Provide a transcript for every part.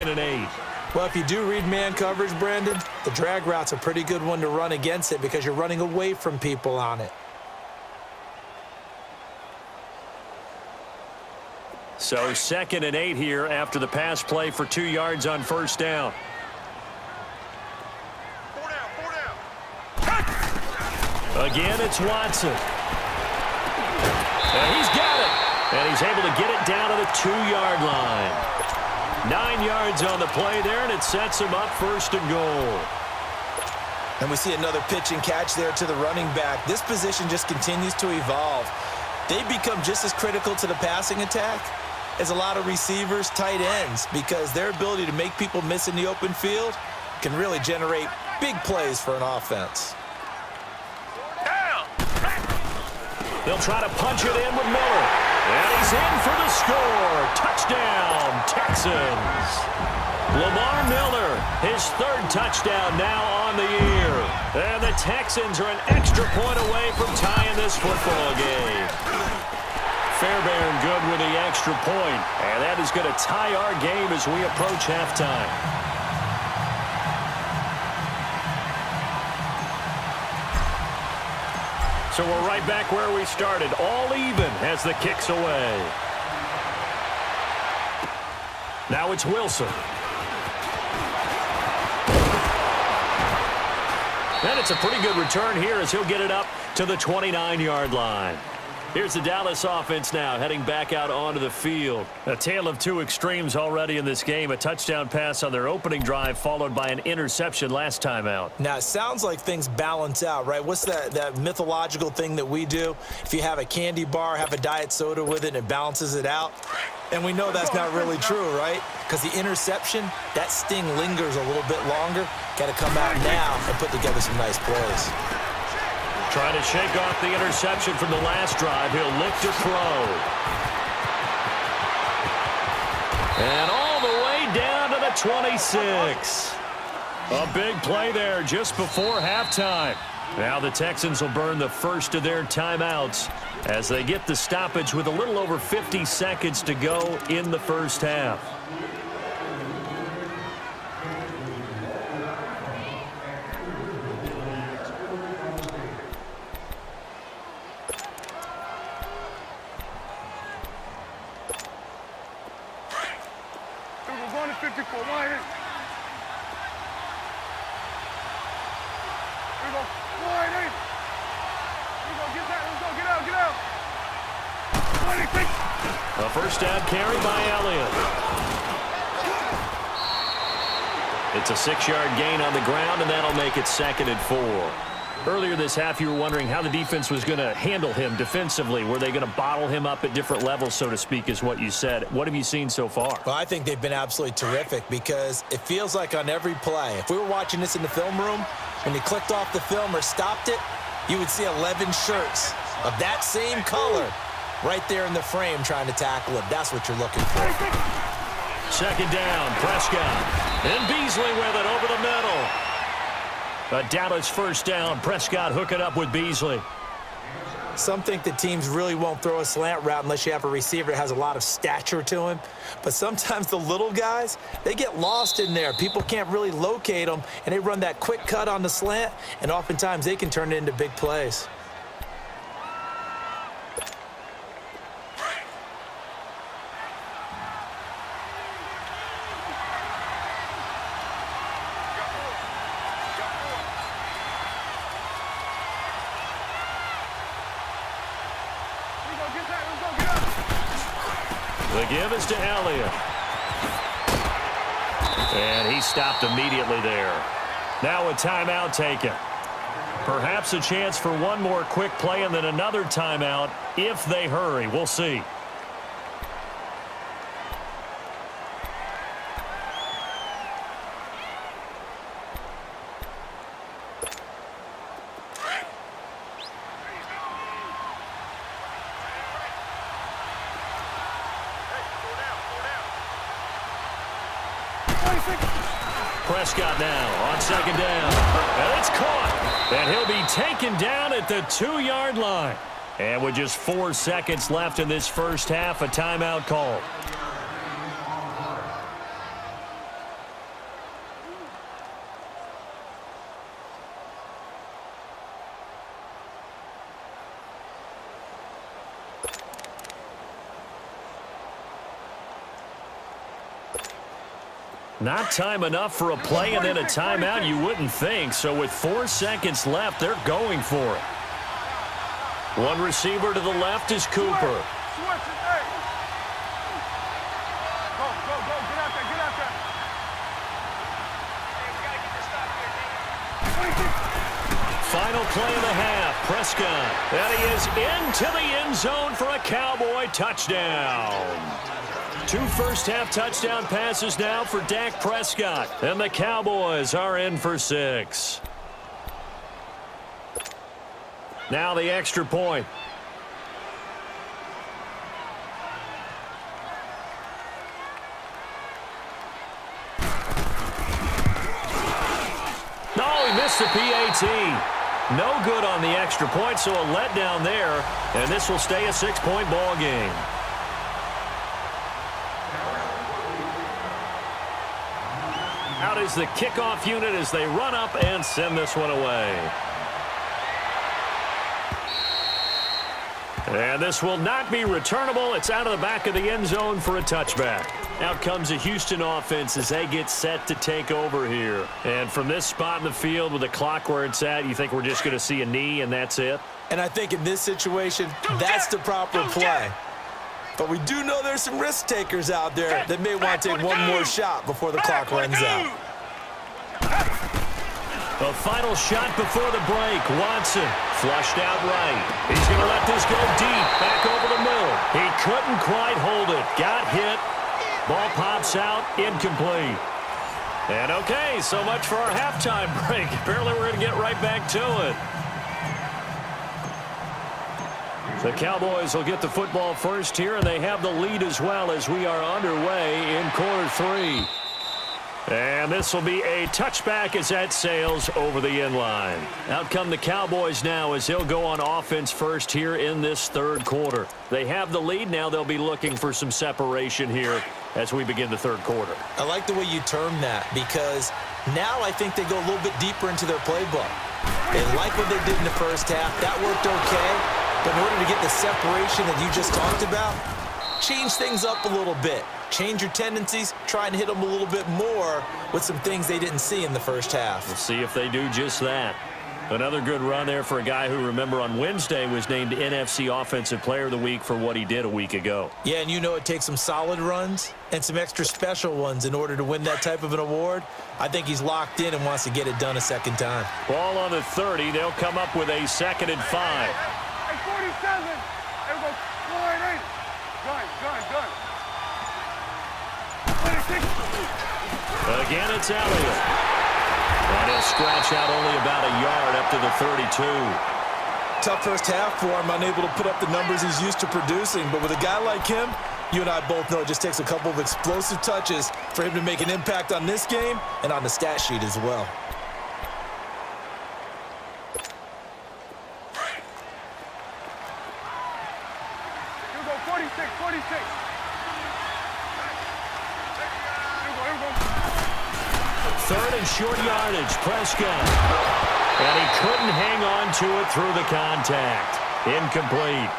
second and 8. Well, if you do read man coverage, Brandon, the drag route's a pretty good one to run against it because you're running away from people on it. So second and 8 here after the pass play for 2 yards on first down. Again, it's Watson. And he's got it. And he's able to get it down to the 2-yard line. 9 yards on the play there, and it sets him up first and goal. And we see another pitch and catch there to the running back. This position just continues to evolve. They become just as critical to the passing attack as a lot of receivers, tight ends, because their ability to make people miss in the open field can really generate big plays for an offense. They'll try to punch it in with Miller. And he's in for the score. Touchdown, Texans. Lamar Miller, his 3rd touchdown now on the year. And the Texans are an extra point away from tying this football game. Fairbairn good with the extra point. And that is going to tie our game as we approach halftime. So we're right back where we started, all even as the kick's away. Now it's Wilson. And it's a pretty good return here as he'll get it up to the 29-yard line. Here's the Dallas offense now heading back out onto the field. A tale of two extremes already in this game. A touchdown pass on their opening drive followed by an interception last time out. Now, it sounds like things balance out, right? What's that mythological thing that we do? If you have a candy bar, have a diet soda with it, and it balances it out. And we know that's not really true, right? Because the interception, that sting lingers a little bit longer. Got to come out now and put together some nice plays. Trying to shake off the interception from the last drive. He'll look to throw. And all the way down to the 26. A big play there just before halftime. Now the Texans will burn the first of their timeouts as they get the stoppage with a little over 50 seconds to go in the first half. A first down carry by Elliott. It's a 6-yard gain on the ground, and that'll make it 2nd and 4. Earlier this half, you were wondering how the defense was going to handle him defensively. Were they going to bottle him up at different levels, so to speak, is what you said. What have you seen so far? Well, I think they've been absolutely terrific because it feels like on every play, if we were watching this in the film room, when you clicked off the film or stopped it, you would see 11 shirts of that same color right there in the frame trying to tackle it. That's what you're looking for. 2nd down, Prescott. And Beasley with it over the middle. A Dallas first down. Prescott hooking up with Beasley. Some think that teams really won't throw a slant route unless you have a receiver that has a lot of stature to him. But sometimes the little guys, they get lost in there. People can't really locate them, and they run that quick cut on the slant, and oftentimes they can turn it into big plays. The give is to Elliott. And he stopped immediately there. Now a timeout taken. Perhaps a chance for one more quick play and then another timeout if they hurry. We'll see. Prescott now on 2nd down. And it's caught. And he'll be taken down at the 2-yard line. And with just 4 seconds left in this first half, a timeout call. Not time enough for a play and then a timeout, you wouldn't think. So with 4 seconds left, they're going for it. One receiver to the left is Cooper. Final play of the half, Prescott. And he is into the end zone for a Cowboy touchdown. 2 first-half touchdown passes now for Dak Prescott. And the Cowboys are in for 6. Now the extra point. No, he missed the PAT. No good on the extra point, so a letdown there. And this will stay a 6-point ball game. Out is the kickoff unit as they run up and send this one away. And this will not be returnable. It's out of the back of the end zone for a touchback. Out comes the Houston offense as they get set to take over here. And from this spot in the field with the clock where it's at, you think we're just going to see a knee and that's it? And I think in this situation, that's the proper play. But we do know there's some risk takers out there that may want to take one more shot before the clock runs out. The final shot before the break. Watson flushed out right. He's going to let this go deep, back over the middle. He couldn't quite hold it. Got hit. Ball pops out, incomplete. And okay, so much for our halftime break. Apparently we're going to get right back to it. The Cowboys will get the football first here, and they have the lead as well as we are underway in quarter 3. And this will be a touchback as that sails over the end line. Out come the Cowboys now as they'll go on offense first here in this third quarter. They have the lead. Now they'll be looking for some separation here as we begin the third quarter. I like the way you term that because now I think they go a little bit deeper into their playbook. They like what they did in the first half. That worked okay. But in order to get the separation that you just talked about, change things up a little bit. Change your tendencies, try and hit them a little bit more with some things they didn't see in the first half. We'll see if they do just that. Another good run there for a guy who, remember, on Wednesday was named NFC Offensive Player of the Week for what he did a week ago. Yeah, and you know it takes some solid runs and some extra special ones in order to win that type of an award. I think he's locked in and wants to get it done a second time. Ball on the 30. They'll come up with a 2nd and 5. Hey, 47. There we go. 4 and 8. Gun. Again, it's Elliott. And he'll scratch out only about a yard up to the 32. Tough first half for him, unable to put up the numbers he's used to producing. But with a guy like him, you and I both know it just takes a couple of explosive touches for him to make an impact on this game and on the stat sheet as well. Here we go, 46. 3rd and short yardage, Prescott. And he couldn't hang on to it through the contact. Incomplete.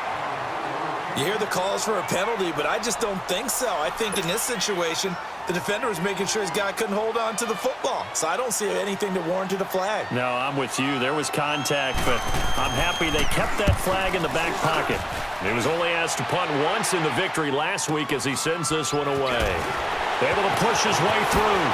You hear the calls for a penalty, but I just don't think so. I think in this situation, the defender was making sure his guy couldn't hold on to the football. So I don't see anything that warranted a flag. No, I'm with you. There was contact, but I'm happy they kept that flag in the back pocket. He was only asked to punt once in the victory last week as he sends this one away. Able to push his way through.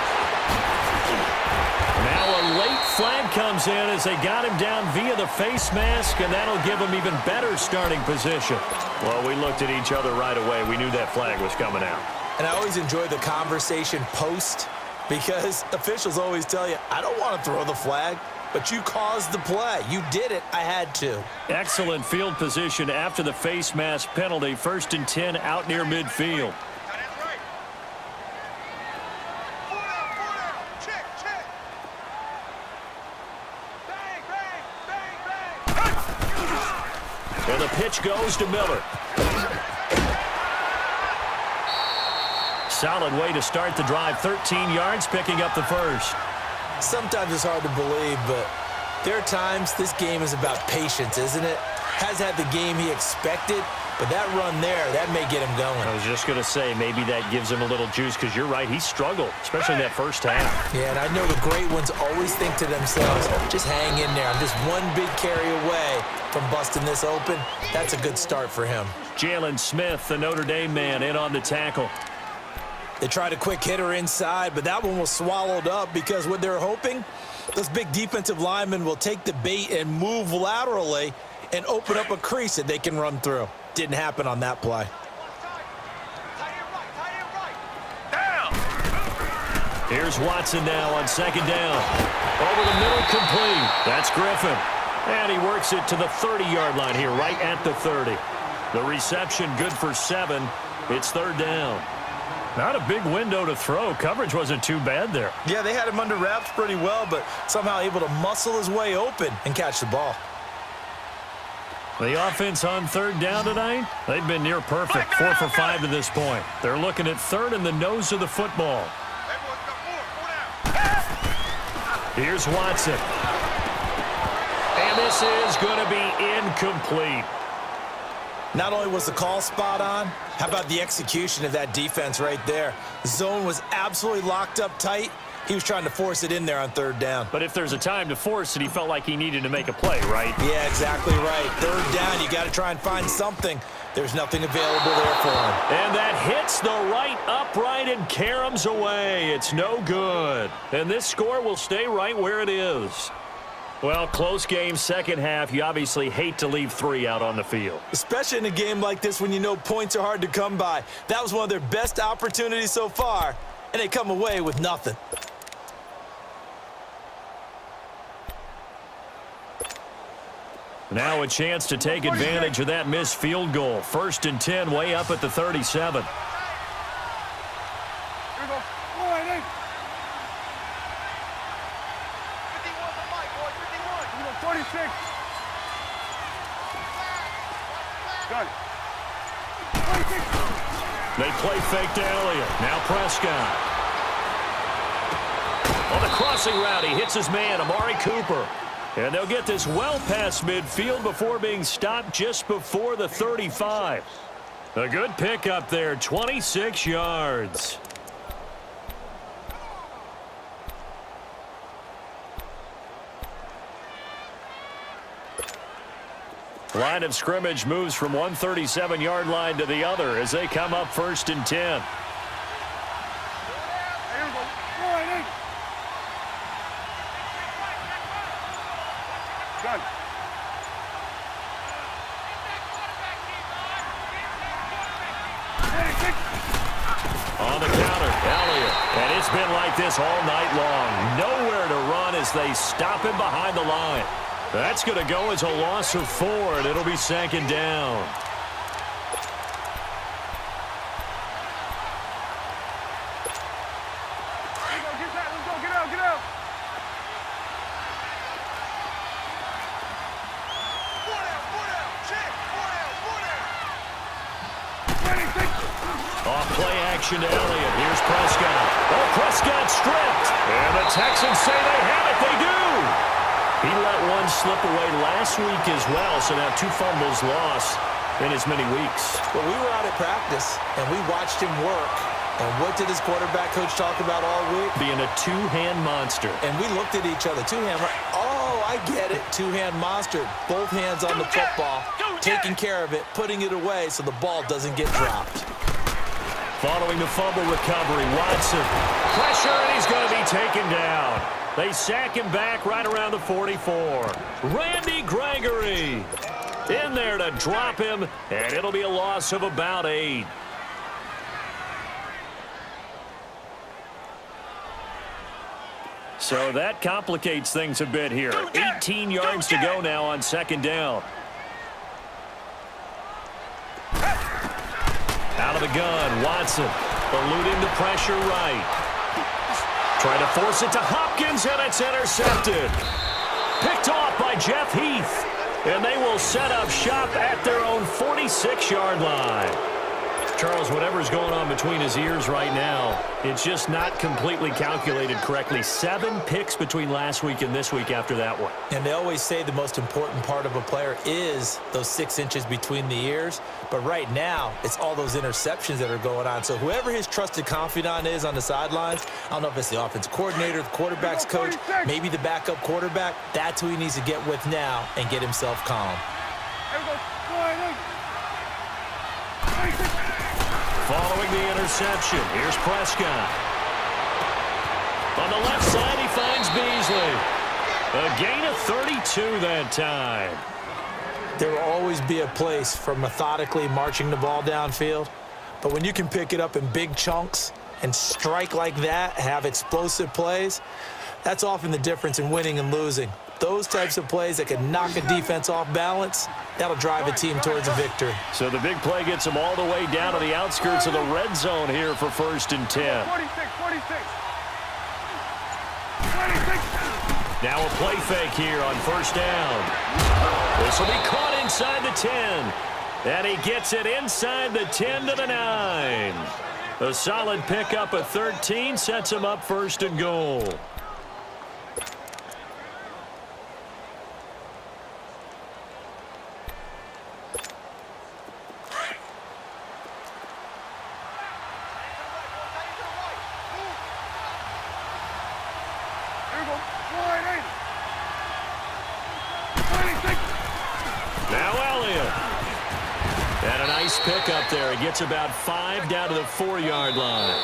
Now a late flag comes in as they got him down via the face mask, and that'll give him even better starting position. Well, we looked at each other right away. We knew that flag was coming out. And I always enjoy the conversation post because officials always tell you, I don't want to throw the flag, but you caused the play. You did it. I had to. Excellent field position after the face mask penalty. 1st and 10 out near midfield. And the pitch goes to Miller. Solid way to start the drive. 13 yards, picking up the first. Sometimes it's hard to believe, but there are times this game is about patience, isn't it? Has had the game he expected, But that run there, that may get him going. I was just going to say, maybe that gives him a little juice, because you're right, he struggled, especially in that first half. Yeah, and I know the great ones always think to themselves, just hang in there. I'm just one big carry away from busting this open. That's a good start for him. Jalen Smith, the Notre Dame man, in on the tackle. They tried a quick hitter inside, but that one was swallowed up because what they're hoping, those big defensive linemen will take the bait and move laterally and open up a crease that they can run through. Didn't happen on that play. Here's Watson now on second down. Over the middle, complete. That's Griffin. And he works it to the 30-yard line here, right at the 30. The reception good for 7. It's third down. Not a big window to throw. Coverage wasn't too bad there. Yeah, they had him under wraps pretty well, but somehow able to muscle his way open and catch the ball. The offense on third down tonight, they've been near perfect. 4 for 5 to this point. They're looking at third in the nose of the football. Here's Watson. And this is going to be incomplete. Not only was the call spot on, how about the execution of that defense right there? The zone was absolutely locked up tight. He was trying to force it in there on third down. But if there's a time to force it, he felt like he needed to make a play, right? Yeah, exactly right. Third down, you got to try and find something. There's nothing available there for him. And that hits the right upright and caroms away. It's no good. And this score will stay right where it is. Well, close game, second half. You obviously hate to leave 3 out on the field. Especially in a game like this when you know points are hard to come by. That was one of their best opportunities so far, and they come away with nothing. Now a chance to take advantage of that missed field goal. 1st and 10, way up at the 37. Here we go. 4-8. 46. Got it. 26. They play fake to Elliott. Now Prescott. On the crossing route, he hits his man, Amari Cooper. And they'll get this well past midfield before being stopped just before the 35. A good pickup there, 26 yards. Line of scrimmage moves from one 37-yard line to the other as they come up 1st and 10. Here we go. 4-8. Got it. On the counter, Elliott. And it's been like this all night long. Nowhere to run as they stop him behind the line. That's going to go as a loss of 4, and it'll be 2nd down. Let's go. Get out. Get out. Off play action to Elliott. Here's Prescott. Oh, Prescott stripped. And the Texans say they have it. They do. He let one slip away last week as well, so now 2 fumbles lost in as many weeks. Well, we were out at practice, and we watched him work. And what did his quarterback coach talk about all week? Being a 2-hand monster. And we looked at each other. 2-hand. Oh, I get it. 2-hand monster. Both hands on the football, taking care of it, putting it away so the ball doesn't get dropped. Following the fumble recovery, Watson. Pressure, and he's going to be taken down. They sack him back right around the 44. Randy Gregory in there to drop him, and it'll be a loss of about 8. So that complicates things a bit here. 18 yards to go now on 2nd down. Out of the gun, Watson eluding the pressure right. Trying to force it to Hopkins, and it's intercepted. Picked off by Jeff Heath, and they will set up shop at their own 46-yard line. Charles, whatever's going on between his ears right now, it's just not completely calculated correctly. 7 picks between last week and this week after that one. And they always say the most important part of a player is those 6 inches between the ears. But right now, it's all those interceptions that are going on. So whoever his trusted confidant is on the sidelines, I don't know if it's the offensive coordinator, the quarterback's coach, maybe the backup quarterback, that's who he needs to get with now and get himself calm. Following the interception, here's Prescott. On the left side, he finds Beasley. A gain of 32 that time. There will always be a place for methodically marching the ball downfield. But when you can pick it up in big chunks and strike like that, have explosive plays, that's often the difference in winning and losing. Those types of plays that can knock a defense off balance, that'll drive a team towards a victory. So the big play gets them all the way down to the outskirts of the red zone here for 1st and 10. 46. Now a play fake here on 1st down. This will be caught inside the 10. And he gets it inside the 10 to the 9. A solid pickup of 13 sets him up 1st and goal. Pick up there. He gets about 5 down to the 4-yard line.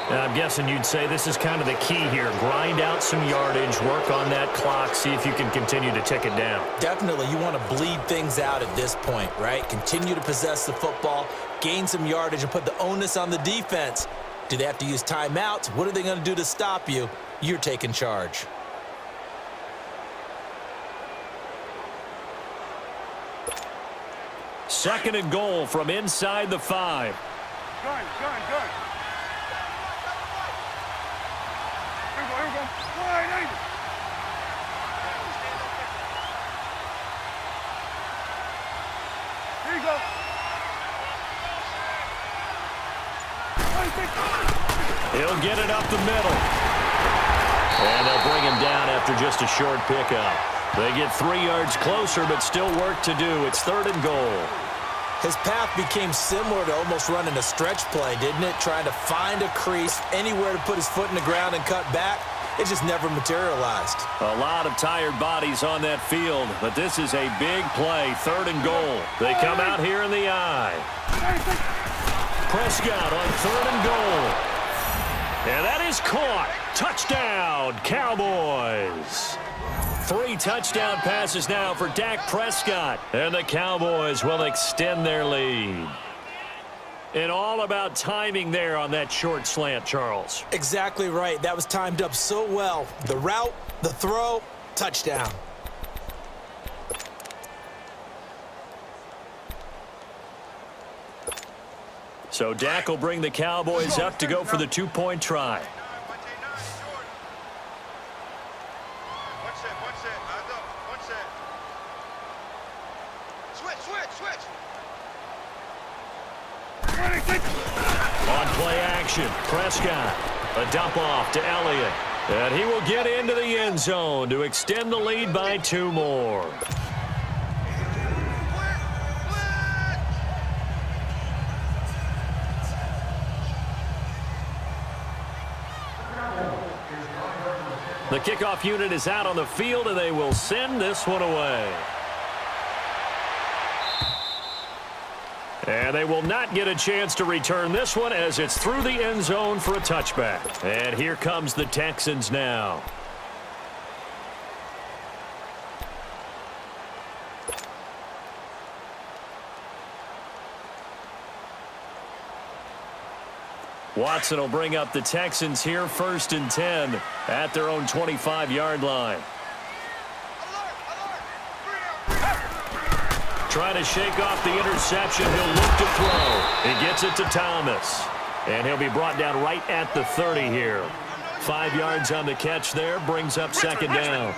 And I'm guessing you'd say this is kind of the key here. Grind out some yardage, work on that clock, see if you can continue to tick it down. Definitely, you want to bleed things out at this point, right? Continue to possess the football, gain some yardage, and put the onus on the defense. Do they have to use timeouts? What are they going to do to stop you? You're taking charge. Second and goal from inside the 5. Gun. Here we go. Wide eight. Here you go. He'll get it up the middle. And they'll bring him down after just a short pickup. They get 3 yards closer, but still work to do. It's 3rd and goal. His path became similar to almost running a stretch play, didn't it? Trying to find a crease, anywhere to put his foot in the ground and cut back. It just never materialized. A lot of tired bodies on that field, but this is a big play, 3rd and goal. They come out here in the eye. Prescott on 3rd and goal. And that is caught. Touchdown, Cowboys. 3 touchdown passes now for Dak Prescott. And the Cowboys will extend their lead. And all about timing there on that short slant, Charles. Exactly right. That was timed up so well. The route, the throw, touchdown. So Dak will bring the Cowboys up to go for the 2-point try. On play action, Prescott. A dump off to Elliott. And he will get into the end zone to extend the lead by 2 more. The kickoff unit is out on the field, and they will send this one away. And they will not get a chance to return this one as it's through the end zone for a touchback. And here comes the Texans now. Watson will bring up the Texans here 1st and 10 at their own 25-yard line. Trying to shake off the interception. He'll look to throw. He gets it to Thomas. And he'll be brought down right at the 30 here. 5 yards on the catch there. Brings up 2nd down.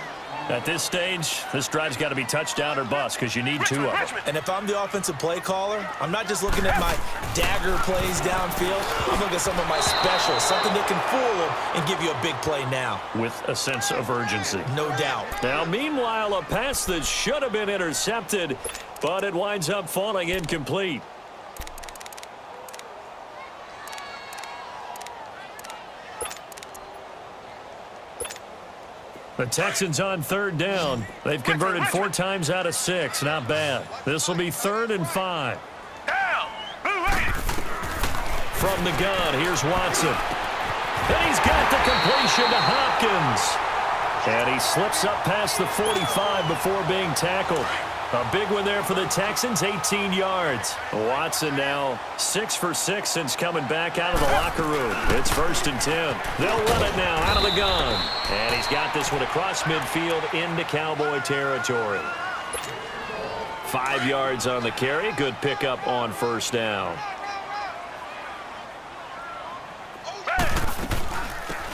At this stage, this drive's got to be touchdown or bust because you need two of them. And if I'm the offensive play caller, I'm not just looking at my dagger plays downfield. I'm looking at some of my specials, something that can fool them and give you a big play now. With a sense of urgency. No doubt. Now, meanwhile, a pass that should have been intercepted, but it winds up falling incomplete. The Texans on third down. They've converted 4 times out of 6. Not bad. This will be 3rd and 5. From the gun, here's Watson. And he's got the completion to Hopkins. And he slips up past the 45 before being tackled. A big one there for the Texans, 18 yards. Watson now 6 for 6 since coming back out of the locker room. It's 1st and 10. They'll run it now out of the gun. And he's got this one across midfield into Cowboy territory. 5 yards on the carry. Good pickup on 1st down.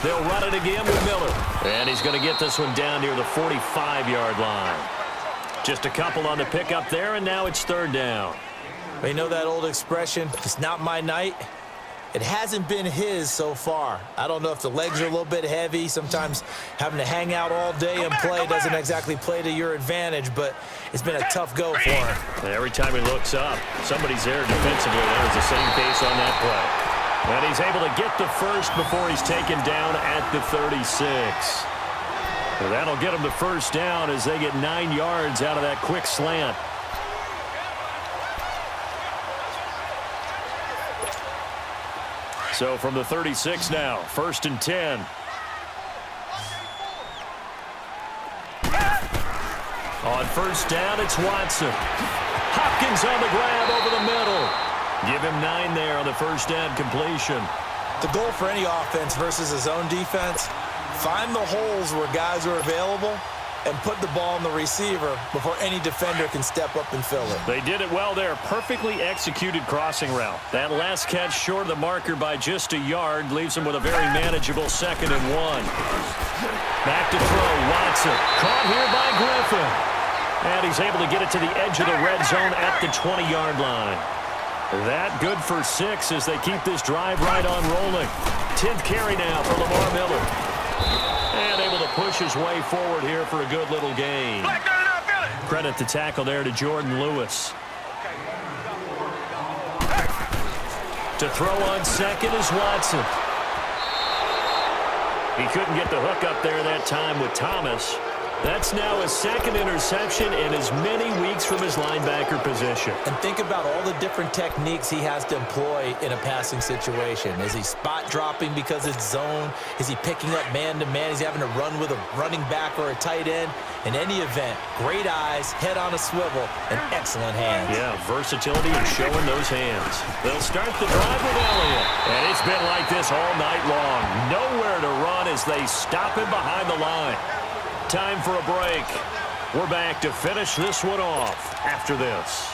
They'll run it again with Miller. And he's going to get this one down near the 45-yard line. Just a couple on the pickup there, and now it's 3rd down. You know that old expression, it's not my night? It hasn't been his so far. I don't know if the legs are a little bit heavy. Sometimes having to hang out all day and play doesn't exactly play to your advantage, but it's been a tough go for him. Every time he looks up, somebody's there defensively. That was the same case on that play. And he's able to get the first before he's taken down at the 36. Well, that'll get them to 1st down as they get 9 yards out of that quick slant. So from the 36 now, 1st and 10. On 1st down, it's Watson. Hopkins on the grab over the middle. Give him 9 there on the 1st down completion. The goal for any offense versus his own defense, find the holes where guys are available and put the ball on the receiver before any defender can step up and fill it. They did it well there. Perfectly executed crossing route. That last catch short of the marker by just a yard leaves him with a very manageable 2nd and 1. Back to throw, Watson. Caught here by Griffin. And he's able to get it to the edge of the red zone at the 20-yard line. That good for 6 as they keep this drive right on rolling. 10th carry now for Lamar Miller. And able to push his way forward here for a good little gain. Credit the tackle there to Jordan Lewis. To throw on 2nd is Watson. He couldn't get the hook up there that time with Thomas. That's now his 2nd interception in as many weeks from his linebacker position. And think about all the different techniques he has to employ in a passing situation. Is he spot dropping because it's zone? Is he picking up man-to-man? Is he having to run with a running back or a tight end? In any event, great eyes, head on a swivel, and excellent hands. Yeah, versatility and showing those hands. They'll start the drive with Elliott. And it's been like this all night long. Nowhere to run as they stop him behind the line. Time for a break. We're back to finish this one off after this.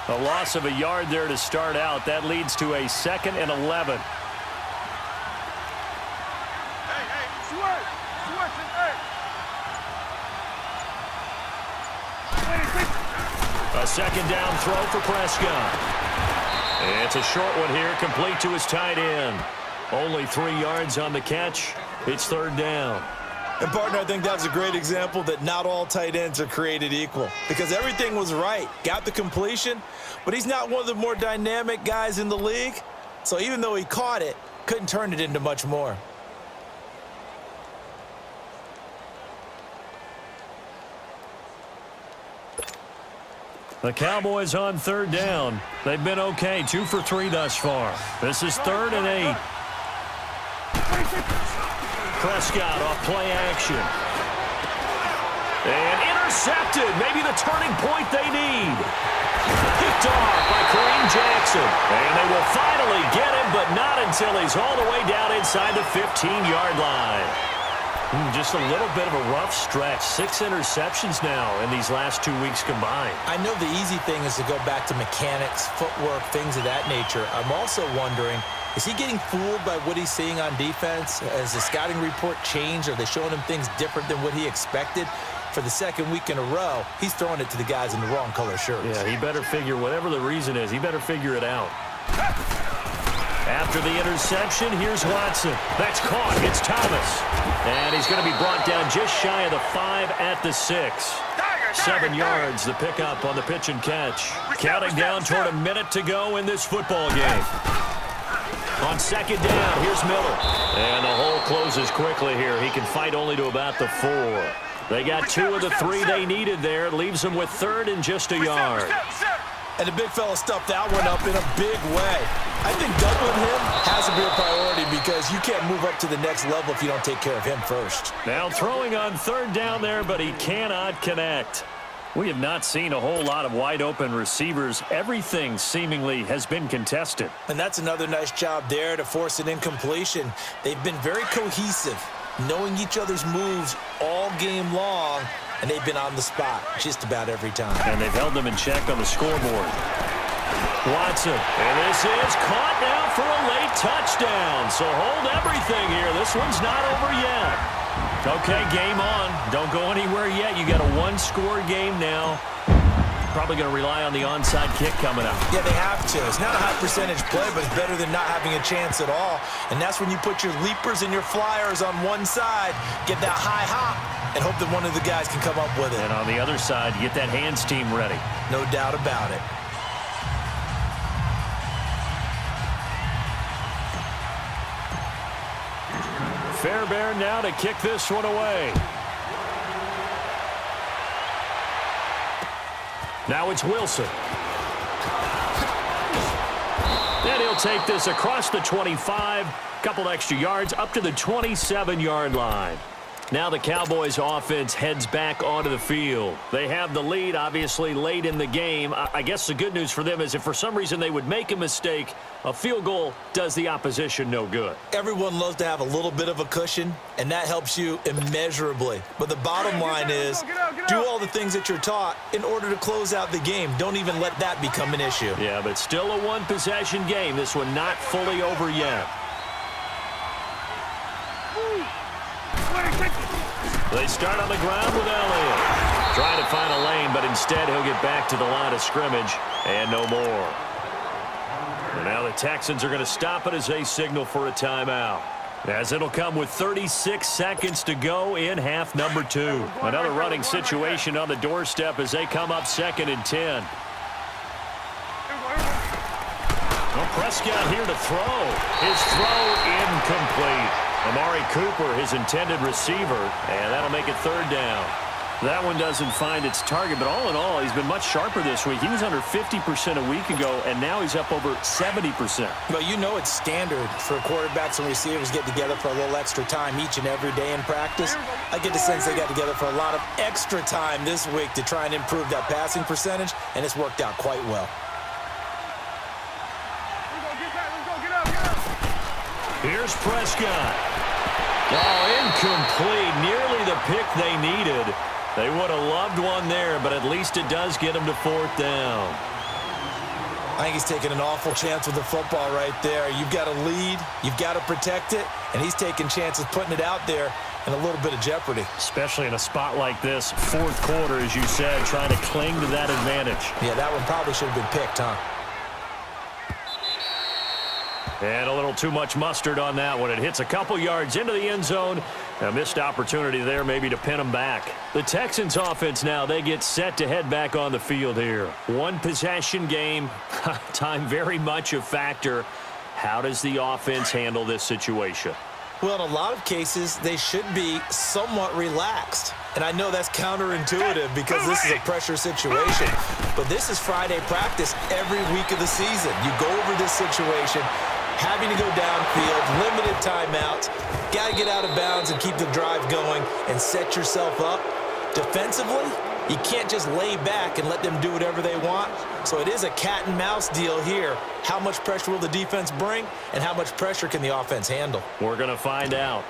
A loss of a yard there to start out. That leads to a 2nd and 11. A 2nd down throw for Prescott. It's a short one here, complete to his tight end. Only 3 yards on the catch. It's 3rd down. And, partner, I think that's a great example that not all tight ends are created equal. Because everything was right. Got the completion, but he's not one of the more dynamic guys in the league. So even though he caught it, couldn't turn it into much more. The Cowboys on 3rd down. They've been okay, 2 for 3 thus far. This is 3rd and 8. Prescott off play action. And intercepted. Maybe the turning point they need. Picked off by Kareem Jackson. And they will finally get him, but not until he's all the way down inside the 15-yard line. Just a little bit of a rough stretch. 6 interceptions now in these last 2 weeks combined. I know the easy thing is to go back to mechanics, footwork, things of that nature. I'm also wondering, is he getting fooled by what he's seeing on defense? Has the scouting report changed? Are they showing him things different than what he expected? For the second week in a row, he's throwing it to the guys in the wrong color shirts. Yeah, he better figure, whatever the reason is, he better figure it out. After the interception, here's Watson. That's caught. It's Thomas. And he's going to be brought down just shy of the 5 at the 6. 7 yards, the pickup on the pitch and catch. Counting down toward a minute to go in this football game. On second down, here's Miller. And the hole closes quickly here. He can fight only to about the 4. They got 2 of the 3 they needed there. It leaves them with 3rd and just a yard. And the big fella stuffed that one up in a big way. I think doubling him has to be a priority because you can't move up to the next level if you don't take care of him first. Now throwing on 3rd down there, but he cannot connect. We have not seen a whole lot of wide open receivers. Everything seemingly has been contested. And that's another nice job there to force an incompletion. They've been very cohesive, knowing each other's moves all game long, and they've been on the spot just about every time. And they've held them in check on the scoreboard. Watson, and this is caught now for a late touchdown. So hold everything here. This one's not over yet. Okay, game on. Don't go anywhere yet. You got a 1-score game now. Probably going to rely on the onside kick coming up. Yeah, they have to. It's not a high percentage play, but it's better than not having a chance at all. And that's when you put your leapers and your flyers on one side, get that high hop, and hope that one of the guys can come up with it. And on the other side, get that hands team ready. No doubt about it. Fairbairn now to kick this one away. Now it's Wilson. And he'll take this across the 25, couple extra yards, up to the 27-yard line. Now the Cowboys offense heads back onto the field. They have the lead, obviously, late in the game. I guess the good news for them is if for some reason they would make a mistake, a field goal does the opposition no good. Everyone loves to have a little bit of a cushion, and that helps you immeasurably. But the bottom line is, do all the things that you're taught in order to close out the game. Don't even let that become an issue. Yeah, but still a one-possession game. This one not fully over yet. They start on the ground with Elliott. Trying to find a lane, but instead he'll get back to the line of scrimmage and no more. And now the Texans are going to stop it as they signal for a timeout. As it'll come with 36 seconds to go in half number 2. Another running situation on the doorstep as they come up 2nd and 10. Well, Prescott here to throw. His throw incomplete. Amari Cooper, his intended receiver, and that'll make it 3rd down. That one doesn't find its target, but all in all, he's been much sharper this week. He was under 50% a week ago, and now he's up over 70%. Well, you know it's standard for quarterbacks and receivers get together for a little extra time each and every day in practice. I get the sense they got together for a lot of extra time this week to try and improve that passing percentage, and it's worked out quite well. Here's Prescott. Oh, incomplete. Nearly the pick they needed. They would have loved one there, but at least it does get them to 4th down. I think he's taking an awful chance with the football right there. You've got to lead, you've got to protect it, and he's taking chances putting it out there in a little bit of jeopardy. Especially in a spot like this, 4th quarter, as you said, trying to cling to that advantage. Yeah, that one probably should have been picked, huh? And a little too much mustard on that one. It hits a couple yards into the end zone. A missed opportunity there maybe to pin them back. The Texans offense now, they get set to head back on the field here. One possession game. Time very much a factor. How does the offense handle this situation? Well, in a lot of cases, they should be somewhat relaxed. And I know that's counterintuitive because this is a pressure situation. But this is Friday practice every week of the season. You go over this situation, having to go downfield, limited timeouts, got to get out of bounds and keep the drive going and set yourself up. Defensively, you can't just lay back and let them do whatever they want. So it is a cat and mouse deal here. How much pressure will the defense bring and how much pressure can the offense handle? We're going to find out.